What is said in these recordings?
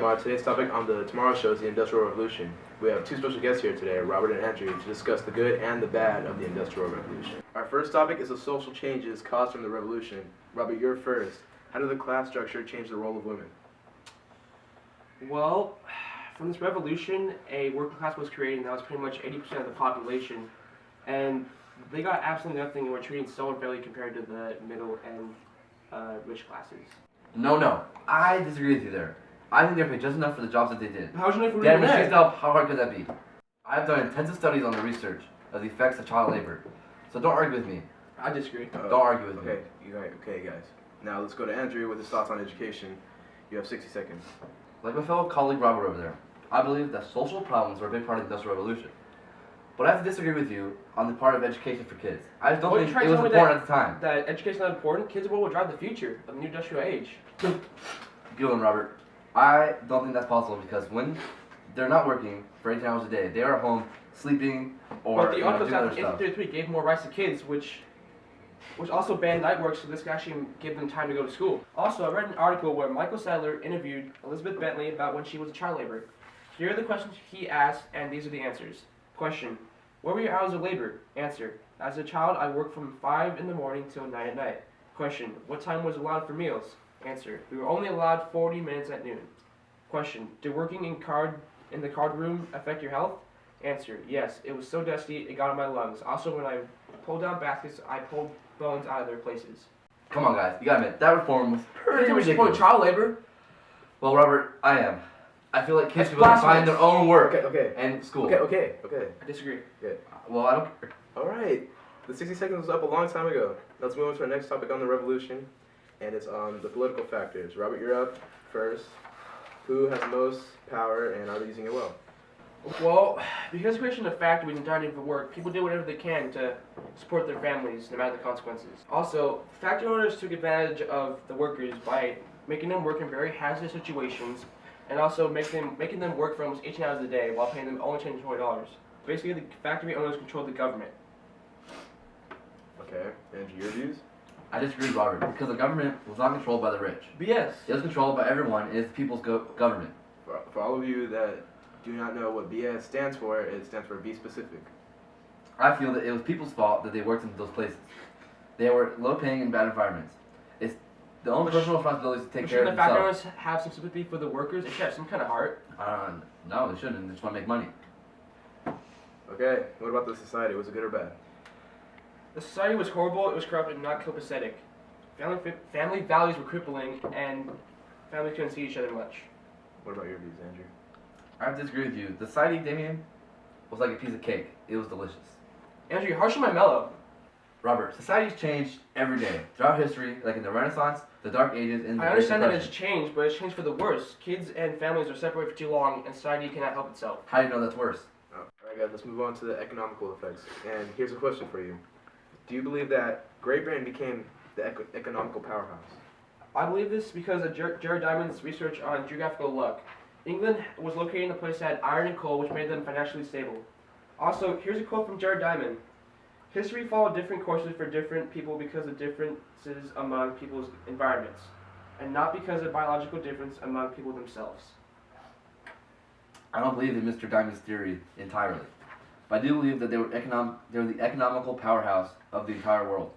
Jeremiah. Today's topic on the Tomorrow Show is the Industrial Revolution. We have two special guests here today, Robert and Andrew, to discuss the good and the bad of the Industrial Revolution. Our first topic is the social changes caused from the revolution. Robert, you're first. How did the class structure change the role of women? Well, from this revolution, a working class was created, and that was pretty much 80% of the population, and they got absolutely nothing and were treated so unfairly compared to the middle and rich classes. No. I disagree with you there. I think they're paid just enough for the jobs that they did. How would you know if we were Damn, doing machines that? help, how hard could that be? I've done intensive studies on the research of the effects of child labor. So don't argue with me. I disagree. Don't argue with me. Okay, guys. Now let's go to Andrew with his thoughts on education. You have 60 seconds. Like my fellow colleague Robert over there, I believe that social problems are a big part of the Industrial Revolution. But I have to disagree with you on the part of education for kids. I just don't think it was important at the time. That education is not important? Kids are what will drive the future of the new industrial age. Good one, Robert. I don't think that's possible because when they're not working for 18 hours a day, they are at home sleeping or but the Articles doing of other stuff. 1833 gave more rights to kids, which also banned night work, so this could actually give them time to go to school. Also, I read an article where Michael Sadler interviewed Elizabeth Bentley about when she was a child laborer. Here are the questions he asked, and these are the answers. Question: what were your hours of labor? Answer: as a child, I worked from 5 in the morning till 9 at night. Question: what time was allowed for meals? Answer: we were only allowed 40 minutes at noon. Question: did working in the card room affect your health? Answer: yes, it was so dusty it got in my lungs. Also, when I pulled down baskets, I pulled bones out of their places. Come on, guys, you gotta admit that reform was pretty ridiculous. Child labor. Well, Robert, I am. I feel like kids should That's find their own work Okay. and school. Okay. I disagree. Good. Well, I don't care. All right. The 60 seconds was up a long time ago. Let's move on to our next topic on the revolution, and it's on the political factors. Robert, you're up first. Who has the most power, and are they using it well? Well, because creation of factories and starting for work, people did whatever they can to support their families, no matter the consequences. Also, factory owners took advantage of the workers by making them work in very hazardous situations, and also making them work for almost 18 hours a day while paying them only $10 to $20. Basically, the factory owners controlled the government. Okay. Andrew, your views? I disagree with Robert because the government was not controlled by the rich. BS. It was controlled by everyone. It's the people's government. For all of you that do not know what BS stands for, it stands for be specific. I feel that it was people's fault that they worked in those places. They were low-paying and bad environments. It's the only personal responsibility is to take care of Shouldn't the factory themselves. owners have some sympathy for the workers? They should have some kind of heart. No, they shouldn't. They just want to make money. Okay. What about the society? Was it good or bad? The society was horrible, it was corrupt, and not copacetic. Family values were crippling, and families couldn't see each other much. What about your views, Andrew? I have to disagree with you. The society, Damien, was like a piece of cake. It was delicious. Andrew, you're harshing my mellow. Robert, society's changed every day. Throughout history, like in the Renaissance, the Dark Ages, and the I understand that Great it's Depression. changed, but it's changed for the worse. Kids and families are separated for too long, and society cannot help itself. How do you know that's worse? Alright guys, let's move on to the economical effects. And here's a question for you. Do you believe that Great Britain became the economical powerhouse? I believe this because of Jared Diamond's research on geographical luck. England was located in a place that had iron and coal, which made them financially stable. Also, here's a quote from Jared Diamond. History followed different courses for different people because of differences among people's environments, and not because of biological difference among people themselves. I don't believe in Mr. Diamond's theory entirely, but I do believe that they were the economical powerhouse of the entire world,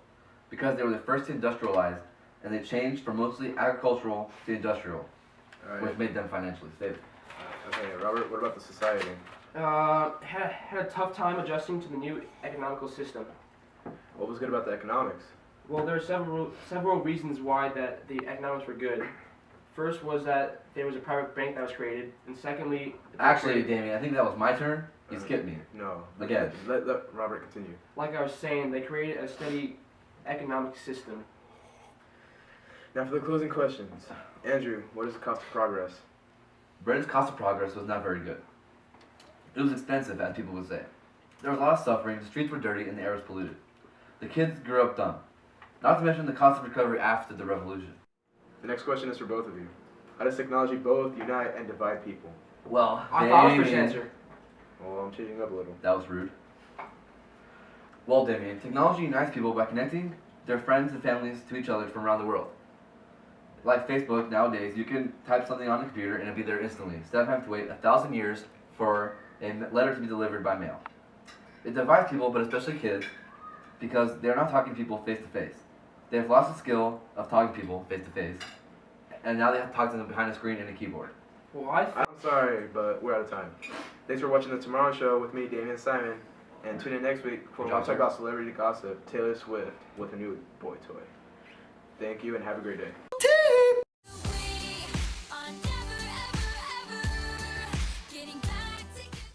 because they were the first to industrialize, and they changed from mostly agricultural to industrial, which made them financially stable. Okay, Robert, what about the society? Had a tough time adjusting to the new economical system. What was good about the economics? Well, there are several reasons why that the economics were good. First was that there was a private bank that was created, and secondly... Actually, Damien, I think that was my turn. You skipped me. No. Again. Let Robert continue. Like I was saying, they created a steady economic system. Now for the closing questions. Andrew, what is the cost of progress? Britain's cost of progress was not very good. It was expensive, as people would say. There was a lot of suffering, the streets were dirty, and the air was polluted. The kids grew up dumb. Not to mention the cost of recovery after the revolution. The next question is for both of you. How does technology both unite and divide people? Well, I thought I was first answer. Well, I'm changing up a little. That was rude. Well, Damien, technology unites people by connecting their friends and families to each other from around the world. like Facebook nowadays, you can type something on the computer and it'll be there instantly, instead of having to wait 1,000 years for a letter to be delivered by mail. It divides people, but especially kids, because they're not talking to people face to face. They have lost the skill of talking to people face to face, and now they have to talk to them behind a screen and a keyboard. Well, I'm sorry, but we're out of time. Thanks for watching The Tomorrow Show with me, Damian Simon, and tune in next week for when we talk about celebrity gossip, Taylor Swift with a new boy toy. Thank you and have a great day.